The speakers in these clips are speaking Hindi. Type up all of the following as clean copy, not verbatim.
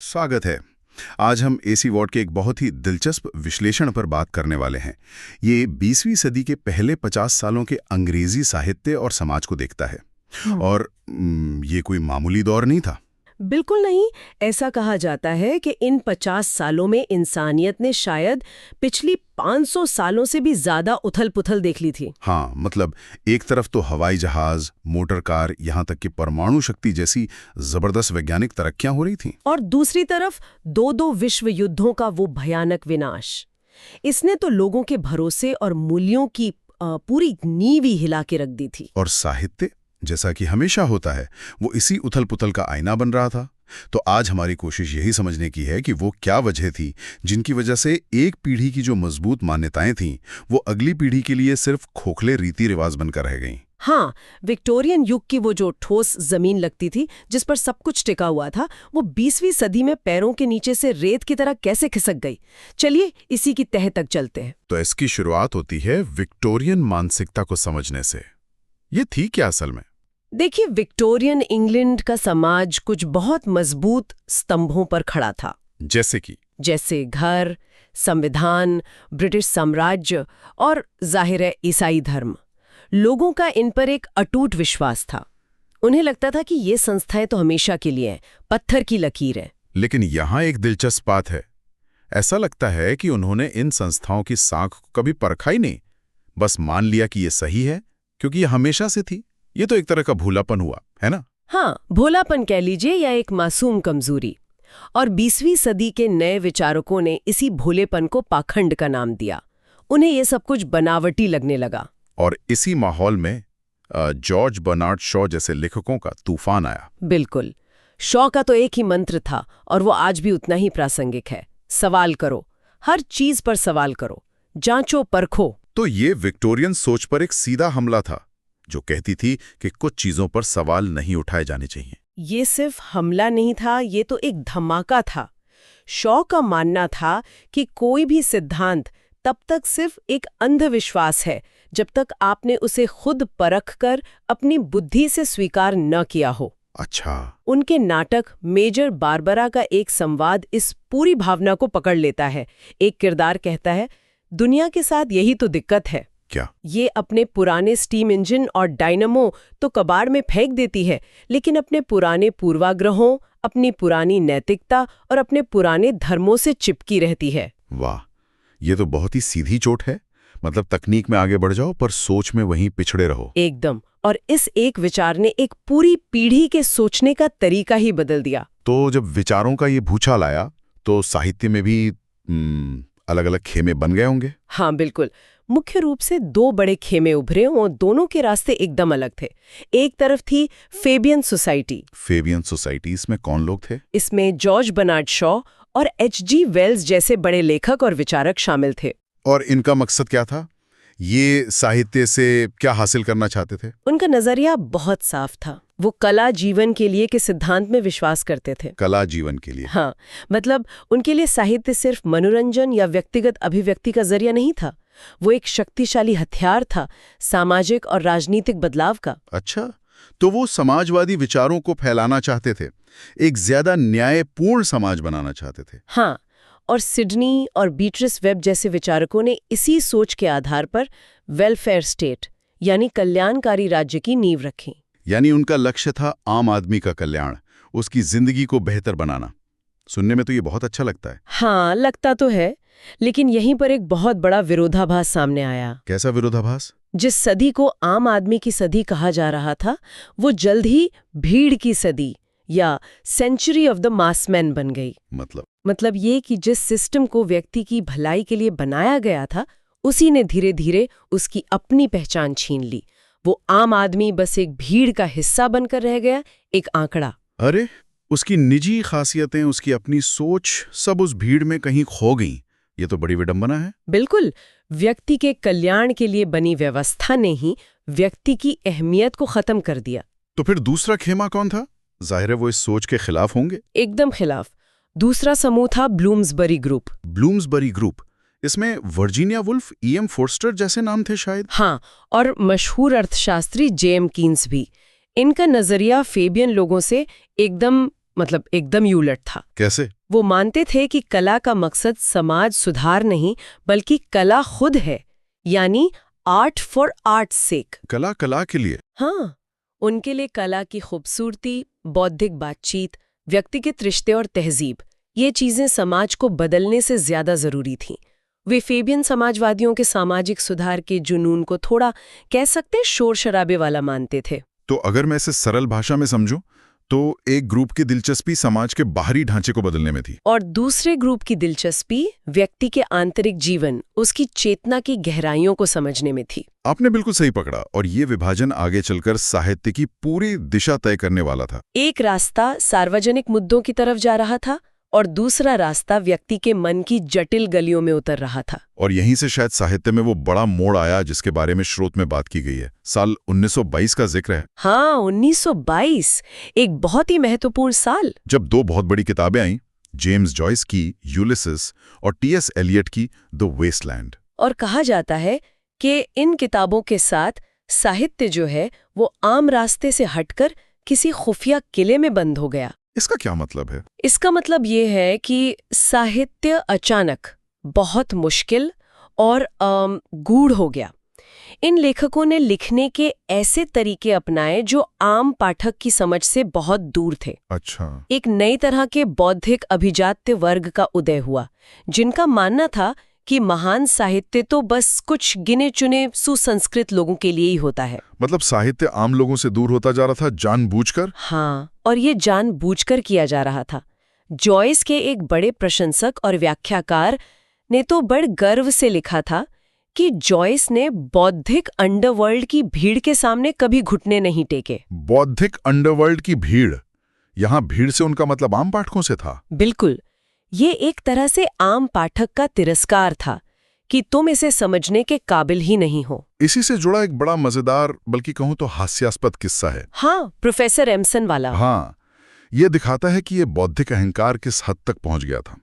स्वागत है। आज हम एसी वॉर्ड के एक बहुत ही दिलचस्प विश्लेषण पर बात करने वाले हैं। ये 20वीं सदी के पहले 50 सालों के अंग्रेजी साहित्य और समाज को देखता है। और ये कोई मामूली दौर नहीं था। बिल्कुल नहीं। ऐसा कहा जाता है कि इन 50 सालों में इंसानियत ने शायद पिछली 500 सालों से भी ज्यादा उथल-पुथल देख ली थी। हाँ, मतलब एक तरफ तो हवाई जहाज, मोटर कार, यहाँ तक कि परमाणु शक्ति जैसी जबरदस्त वैज्ञानिक तरक्कियां हो रही थीं। और दूसरी तरफ दो विश्व युद्धों का वो भयानक विनाश। इसने तो लोगों के भरोसे और मूल्यों की पूरी नींव ही हिला के रख दी थी। और साहित्य, जैसा कि हमेशा होता है, वो इसी उथल-पुथल का आईना बन रहा था। तो आज हमारी कोशिश यही समझने की है कि वो क्या वजह थी जिनकी वजह से एक पीढ़ी की जो मजबूत मान्यताएं थीं, वो अगली पीढ़ी के लिए सिर्फ खोखले रीति रिवाज बनकर रह गईं। हाँ, विक्टोरियन युग की वो जो ठोस जमीन लगती थी जिस पर सब कुछ टिका हुआ था, वो 20वीं सदी में पैरों के नीचे से रेत की तरह कैसे खिसक गई। चलिए इसी की तह तक चलते हैं। तो इसकी शुरुआत होती है विक्टोरियन मानसिकता को समझने से। ये थी क्या असल में? देखिए, विक्टोरियन इंग्लैंड का समाज कुछ बहुत मजबूत स्तंभों पर खड़ा था। जैसे घर, संविधान, ब्रिटिश साम्राज्य और जाहिर है ईसाई धर्म। लोगों का इन पर एक अटूट विश्वास था। उन्हें लगता था कि ये संस्थाएं तो हमेशा के लिए हैं, पत्थर की लकीर है। लेकिन यहाँ एक दिलचस्प बात है। ऐसा लगता है कि उन्होंने इन संस्थाओं की साख को कभी परखा ही नहीं, बस मान लिया कि ये सही है क्योंकि ये हमेशा से थी। ये तो एक तरह का भूलापन हुआ, है ना? हाँ, भोलापन कह लीजिए या एक मासूम कमजोरी। और 20वीं सदी के नए विचारकों ने इसी भोलेपन को पाखंड का नाम दिया। उन्हें ये सब कुछ बनावटी लगने लगा। और इसी माहौल में जॉर्ज बर्नार्ड शॉ जैसे लेखकों का तूफान आया। बिल्कुल। शॉ का तो एक ही मंत्र था और वो आज भी उतना ही प्रासंगिक है। सवाल करो, हर चीज पर सवाल करो, जांचो परखो। तो ये विक्टोरियन सोच पर एक सीधा हमला था जो कहती थी कि कुछ चीजों पर सवाल नहीं उठाए जाने चाहिए। ये सिर्फ हमला नहीं था, ये तो एक धमाका था। शॉ का मानना था कि कोई भी सिद्धांत तब तक सिर्फ एक अंधविश्वास है जब तक आपने उसे खुद परख कर अपनी बुद्धि से स्वीकार न किया हो। अच्छा। उनके नाटक मेजर बारबरा का एक संवाद इस पूरी भावना को पकड़ लेता है। एक किरदार कहता है, दुनिया के साथ यही तो दिक्कत है। क्या? ये अपने पुराने स्टीम इंजन और डायनामो तो कबाड़ में फेंक देती है, लेकिन अपने पुराने पूर्वाग्रहों, अपनी पुरानी नैतिकता और अपने पुराने धर्मों से चिपकी रहती है। वाह, ये तो बहुत ही सीधी चोट है। मतलब तकनीक में आगे बढ़ जाओ पर सोच में वहीं पिछड़े रहो। एकदम। और इस एक विचार ने एक पूरी पीढ़ी के सोचने का तरीका ही बदल दिया। तो जब विचारों का ये भूचाल आया तो साहित्य में भी अलग अलग खेमे बन गए होंगे। हाँ बिल्कुल। मुख्य रूप से दो बड़े खेमे उभरे और दोनों के रास्ते एकदम अलग थे। एक तरफ थी फेबियन सोसाइटी। फेबियन सोसाइटी, इसमें कौन लोग थे? इसमें जॉर्ज बर्नार्ड शॉ और H.G. वेल्स जैसे बड़े लेखक और विचारक शामिल थे। और इनका मकसद क्या था? ये साहित्य से क्या हासिल करना चाहते थे? उनका नजरिया बहुत साफ था। वो कला जीवन के लिए के सिद्धांत में विश्वास करते थे। कला जीवन के लिए? हाँ, मतलब उनके लिए साहित्य सिर्फ मनोरंजन या व्यक्तिगत अभिव्यक्ति का जरिया नहीं था। वो एक शक्तिशाली हथियार था सामाजिक और राजनीतिक बदलाव का। अच्छा, तो वो समाजवादी विचारों को फैलाना चाहते थे, एक ज्यादा न्यायपूर्ण समाज बनाना चाहते थे। हाँ, और सिडनी और बीट्रिस वेब जैसे विचारकों ने इसी सोच के आधार पर वेलफेयर स्टेट यानी कल्याणकारी राज्य की नींव रखी। यानी उनका लक्ष्य था आम आदमी का कल्याण, उसकी जिंदगी को बेहतर बनाना। सुनने में तो ये बहुत अच्छा लगता है। हाँ, लगता तो है, लेकिन यहीं पर एक बहुत बड़ा विरोधाभास सामने आया। कैसा विरोधाभास? जिस सदी को आम आदमी की सदी कहा जा रहा था, वो जल्द ही भीड़ की सदी या सेंचुरी ऑफ द मासमैन बन गई। मतलब ये कि जिस सिस्टम को व्यक्ति की भलाई के लिए बनाया गया था, उसी ने धीरे धीरे उसकी अपनी पहचान छीन ली। वो आम आदमी बस एक भीड़ का हिस्सा बनकर रह गया, एक आंकड़ा। अरे, उसकी निजी खासियतें, उसकी अपनी सोच सब उस भीड़ में कहीं खो गई। ये तो बड़ी विडंबना है। बिल्कुल। व्यक्ति के कल्याण के लिए बनी व्यवस्था ने ही व्यक्ति की अहमियत को खत्म कर दिया। तो फिर दूसरा खेमा कौन था? जाहिर है वो इस सोच के खिलाफ होंगे। एकदम खिलाफ। दूसरा समूह था ब्लूम्सबरी ग्रुप। ब्लूम्सबरी ग्रुप, इसमें वर्जीनिया वुल्फ, E.M. फोर्स्टर जैसे नाम थे शायद। हाँ, और मशहूर अर्थशास्त्री J.M. कीन्स भी। इनका नजरिया फेबियन लोगों से एकदम मतलब एकदम ही उलट था। कैसे? वो मानते थे कि कला का मकसद समाज सुधार नहीं बल्कि कला खुद है, यानी आर्ट फॉर आर्ट सेक। कला कला के लिए? हाँ, उनके लिए कला की खूबसूरती, बौद्धिक बातचीत, व्यक्तिगत रिश्ते और तहजीब, ये चीजें समाज को बदलने से ज्यादा जरूरी थीं। वे फेबियन समाजवादियों के सामाजिक सुधार के जुनून को थोड़ा कह सकते शोर शराबे वाला मानते थे। तो अगर मैं इसे सरल भाषा में समझूं, तो एक ग्रुप की दिलचस्पी समाज के बाहरी ढांचे को बदलने में थी और दूसरे ग्रुप की दिलचस्पी व्यक्ति के आंतरिक जीवन, उसकी चेतना की गहराइयों को समझने में थी। आपने बिल्कुल सही पकड़ा, और ये विभाजन आगे चलकर साहित्य की पूरी दिशा तय करने वाला था। एक रास्ता सार्वजनिक मुद्दों की तरफ जा रहा था और दूसरा रास्ता व्यक्ति के मन की जटिल गलियों में उतर रहा था। और यहीं से शायद साहित्य में वो बड़ा मोड़ आया जिसके बारे में स्रोत में बात की गई है। साल 1922 का जिक्र है। हाँ, 1922 एक बहुत ही महत्वपूर्ण साल, जब दो बहुत बड़ी किताबें आईं, जेम्स जॉयस की यूलिसिस और टी.एस. एलियट की द वेस्टलैंड। और कहा जाता है कि इन किताबों के साथ साहित्य जो है वो आम रास्ते से हटकर किसी खुफिया किले में बंद हो गया। इसका क्या मतलब है? इसका मतलब ये है कि साहित्य अचानक बहुत मुश्किल और गूढ़ हो गया। इन लेखकों ने लिखने के ऐसे तरीके अपनाए जो आम पाठक की समझ से बहुत दूर थे। अच्छा। एक नई तरह के बौद्धिक अभिजात्य वर्ग का उदय हुआ, जिनका मानना था कि महान साहित्य तो बस कुछ गिने चुने सुसंस्कृत लोगों के लिए ही होता है। मतलब साहित्य आम लोगों से दूर होता जा रहा था जानबूझकर? हाँ, और ये जानबूझकर किया जा रहा था। जॉयस के एक बड़े प्रशंसक और व्याख्याकार ने तो बड़े गर्व से लिखा था कि जॉयस ने बौद्धिक अंडरवर्ल्ड की भीड़ के सामने कभी घुटने नहीं टेके। बौद्धिक अंडरवर्ल्ड की भीड़? यहाँ भीड़ से उनका मतलब आम पाठकों से था? बिल्कुल, ये एक तरह से आम पाठक का तिरस्कार था कि तुम इसे समझने के काबिल ही नहीं हो। इसी से जुड़ा एक बड़ा मजेदार, बल्कि कहूं तो हास्यास्पद किस्सा है। हाँ, प्रोफेसर एम्सन वाला। हाँ, ये दिखाता है कि ये बौद्धिक अहंकार किस हद तक पहुंच गया था।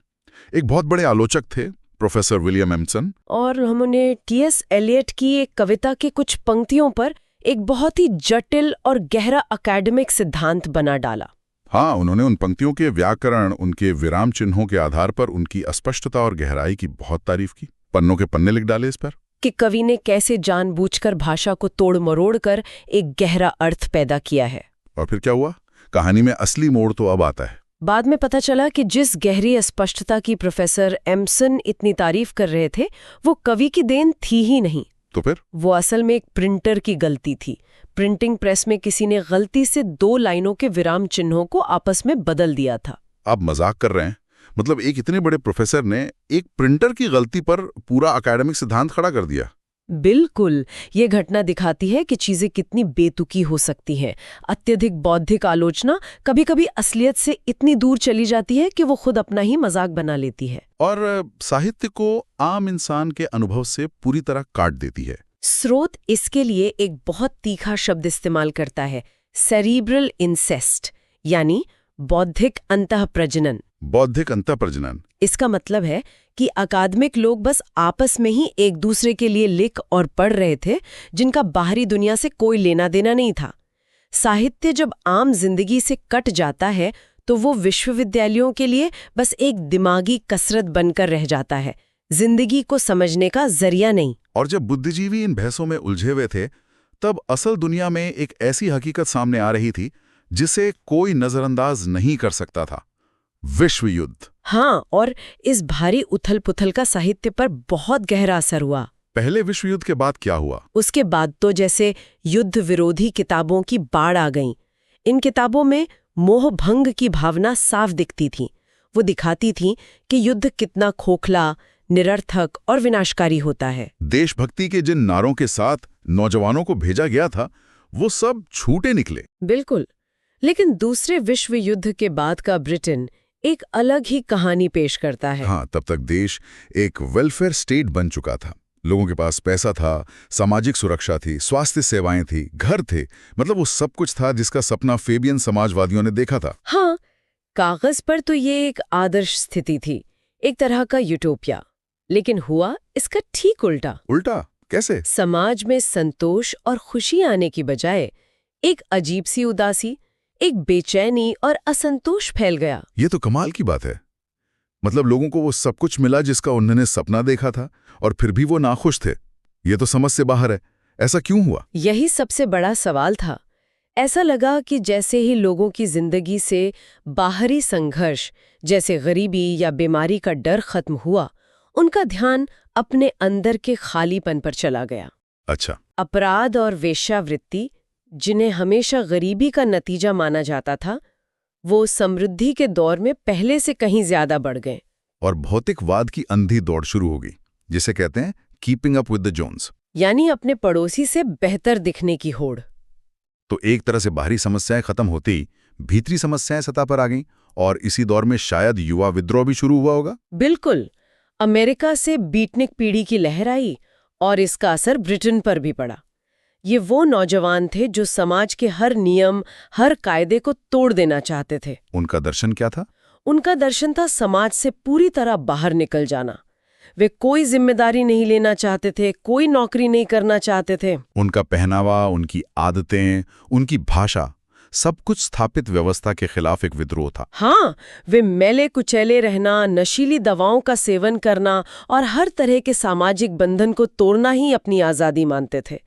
एक बहुत बड़े आलोचक थे प्रोफेसर विलियम एम्सन, और हमने टी.एस. एलियट की एक कविता के कुछ पंक्तियों पर एक बहुत ही जटिल और गहरा अकेडमिक सिद्धांत बना डाला। हाँ, उन्होंने उन पंक्तियों के व्याकरण, उनके विराम चिन्हों के आधार पर उनकी अस्पष्टता और गहराई की बहुत तारीफ की। पन्नों के पन्ने लिख डाले इस पर कि कवि ने कैसे जानबूझकर भाषा को तोड़ मरोड़ कर एक गहरा अर्थ पैदा किया है। और फिर क्या हुआ? कहानी में असली मोड़ तो अब आता है। बाद में पता चला कि जिस गहरी स्पष्टता की प्रोफेसर एम्सन इतनी तारीफ कर रहे थे, वो कवि की देन थी ही नहीं। तो फिर वो असल में एक प्रिंटर की गलती थी। प्रिंटिंग प्रेस में किसी ने गलती से 2 लाइनों के विराम चिन्हों को आपस में बदल दिया था। आप मजाक कर रहे हैं? मतलब एक इतने बड़े प्रोफेसर ने एक प्रिंटर की गलती पर पूरा एकेडमिक सिद्धांत खड़ा कर दिया? बिल्कुल, ये घटना दिखाती है कि चीजें कितनी बेतुकी हो सकती हैं। अत्यधिक बौद्धिक आलोचना कभी-कभी असलियत से इतनी दूर चली जाती है कि वो खुद अपना ही मजाक बना लेती है और साहित्य को आम इंसान के अनुभव से पूरी तरह काट देती है। स्रोत इसके लिए एक बहुत तीखा शब्द इस्तेमाल करता है, सेरिब्रल इंसेस्ट, यानी बौद्धिक अंतःप्रजनन। बौद्धिक अंतःप्रजनन? इसका मतलब है कि अकादमिक लोग बस आपस में ही एक दूसरे के लिए लिख और पढ़ रहे थे, जिनका बाहरी दुनिया से कोई लेना देना नहीं था। साहित्य जब आम जिंदगी से कट जाता है तो वो विश्वविद्यालयों के लिए बस एक दिमागी कसरत बनकर रह जाता है, जिंदगी को समझने का जरिया नहीं। और जब बुद्धिजीवी इन बहसों में उलझे हुए थे, तब असल दुनिया में एक ऐसी हकीकत सामने आ रही थी जिसे कोई नजरअंदाज नहीं कर सकता था, विश्व युद्ध। हाँ, और इस भारी उथल पुथल का साहित्य पर बहुत गहरा असर हुआ। पहले विश्व युद्ध के बाद क्या हुआ? उसके बाद तो जैसे युद्ध विरोधी किताबों की बाढ़ आ गई। इन किताबों में मोह भंग की भावना साफ दिखती थी। वो दिखाती थी कि युद्ध कितना खोखला, निरर्थक और विनाशकारी होता है। देशभक्ति के जिन नारों के साथ नौजवानों को भेजा गया था, वो सब झूठे निकले। बिल्कुल, लेकिन दूसरे विश्व युद्ध के बाद का ब्रिटेन एक अलग ही कहानी पेश करता है। हाँ, तब तक देश एक वेलफेयर स्टेट बन चुका था। लोगों के पास पैसा था, सामाजिक सुरक्षा थी, स्वास्थ्य सेवाएं थी, घर थे, मतलब वो सब कुछ था जिसका सपना फेबियन समाजवादियों ने देखा था। हाँ, कागज पर तो ये एक आदर्श स्थिति थी, एक तरह का यूटोपिया। लेकिन हुआ इसका ठीक उल्टा। उल्टा कैसे? समाज में संतोष और खुशी आने की बजाय एक अजीब सी उदासी, एक बेचैनी और असंतोष फैल गया। ये तो कमाल की बात है। मतलब लोगों को वो सब कुछ मिला जिसका उन्होंने सपना देखा था, और फिर भी वो नाखुश थे। ये तो समझ से बाहर है। ऐसा क्यों हुआ? यही सबसे बड़ा सवाल था। ऐसा लगा कि जैसे ही लोगों की जिंदगी से बाहरी संघर्ष, जैसे गरीबी या बीमारी का डर खत्म हुआ, उनका ध्यान अपने अंदर के खालीपन पर चला गया। अच्छा। अपराध और वेश्यावृत्ति, जिन्हें हमेशा गरीबी का नतीजा माना जाता था, वो समृद्धि के दौर में पहले से कहीं ज्यादा बढ़ गए। और भौतिकवाद की अंधी दौड़ शुरू हो गई, जिसे कहते हैं keeping up with the Jones, यानी अपने पड़ोसी से बेहतर दिखने की होड़। तो एक तरह से बाहरी समस्याएं खत्म होती ही भीतरी समस्याएं सतह पर आ गईं, और इसी दौर में शायद युवा विद्रोह भी शुरू हुआ होगा। बिल्कुल। अमेरिका से बीटनिक पीढ़ी की लहर आई और इसका असर ब्रिटेन पर भी पड़ा। ये वो नौजवान थे जो समाज के हर नियम, हर कायदे को तोड़ देना चाहते थे। उनका दर्शन क्या था? उनका दर्शन था समाज से पूरी तरह बाहर निकल जाना। वे कोई जिम्मेदारी नहीं लेना चाहते थे, कोई नौकरी नहीं करना चाहते थे। उनका पहनावा, उनकी आदतें, उनकी भाषा, सब कुछ स्थापित व्यवस्था के खिलाफ एक विद्रोह था। हाँ, वे मैले कुचैले रहना, नशीली दवाओं का सेवन करना और हर तरह के सामाजिक बंधन को तोड़ना ही अपनी आजादी मानते थे।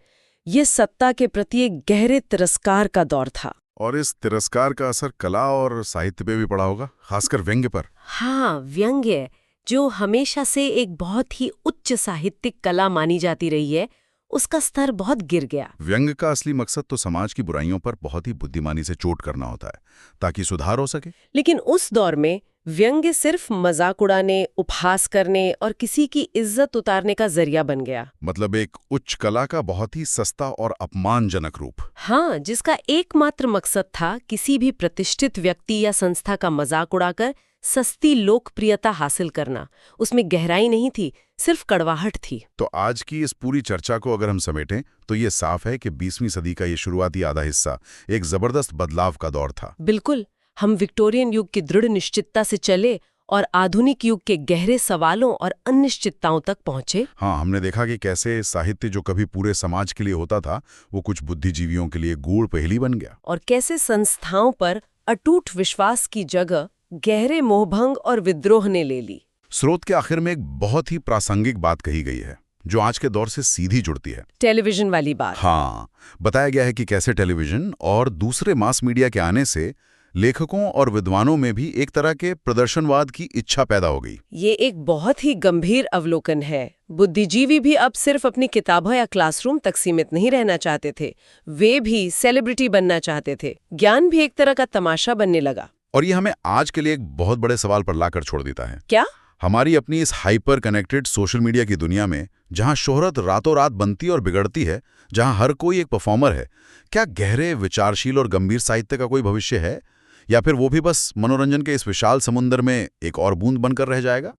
ये सत्ता के प्रति एक गहरे तिरस्कार का दौर था। और इस तिरस्कार का असर कला और साहित्य पे भी पड़ा होगा, खासकर व्यंग्य पर। हाँ, व्यंग्य, जो हमेशा से एक बहुत ही उच्च साहित्यिक कला मानी जाती रही है, उसका स्तर बहुत गिर गया। व्यंग्य का असली मकसद तो समाज की बुराइयों पर बहुत ही बुद्धिमानी से चोट करना होता है, ताकि सुधार हो सके। लेकिन उस दौर में व्यंग्य सिर्फ मजाक उड़ाने, उपहास करने और किसी की इज्जत उतारने का जरिया बन गया। मतलब एक उच्च कला का बहुत ही सस्ता और अपमानजनक रूप। हाँ, जिसका एकमात्र मकसद था किसी भी प्रतिष्ठित व्यक्ति या संस्था का मजाक उड़ाकर सस्ती लोकप्रियता हासिल करना। उसमें गहराई नहीं थी, सिर्फ कड़वाहट थी। तो आज की इस पूरी चर्चा को अगर हम समेटें तो ये साफ है कि 20वीं सदी का ये शुरुआती आधा हिस्सा एक जबरदस्त बदलाव का दौर था। बिल्कुल। हम विक्टोरियन युग की दृढ़ निश्चितता से चले और आधुनिक युग के गहरे सवालों और अनिश्चितताओं तक पहुंचे। हाँ, हमने देखा कि कैसे साहित्य जो कभी पूरे समाज के लिए होता था, वो कुछ बुद्धिजीवियों के लिए गूढ़ पहेली बन गया। और कैसे संस्थाओं पर अटूट विश्वास की जगह गहरे मोहभंग और विद्रोह ने ले ली। स्रोत के आखिर में एक बहुत ही प्रासंगिक बात कही गई है, जो आज के दौर से सीधी जुड़ती है। टेलीविजन वाली बात। हाँ, बताया गया है कि कैसे टेलीविजन और दूसरे मास मीडिया के आने से लेखकों और विद्वानों में भी एक तरह के प्रदर्शनवाद की इच्छा पैदा हो गई। ये एक बहुत ही गंभीर अवलोकन है। बुद्धिजीवी भी अब सिर्फ अपनी किताबों या क्लासरूम तक सीमित नहीं रहना चाहते थे, वे भी सेलिब्रिटी बनना चाहते थे। ज्ञान भी एक तरह का तमाशा बनने लगा। और ये हमें आज के लिए एक बहुत बड़े सवाल पर लाकर छोड़ देता है। क्या? हमारी अपनी इस हाइपर कनेक्टेड सोशल मीडिया की दुनिया में, जहां शोहरत रातों रात बनती और बिगड़ती है, जहां हर कोई एक परफॉर्मर है, क्या गहरे विचारशील और गंभीर साहित्य का कोई भविष्य है, या फिर वो भी बस मनोरंजन के इस विशाल समुद्र में एक और बूंद बनकर रह जाएगा?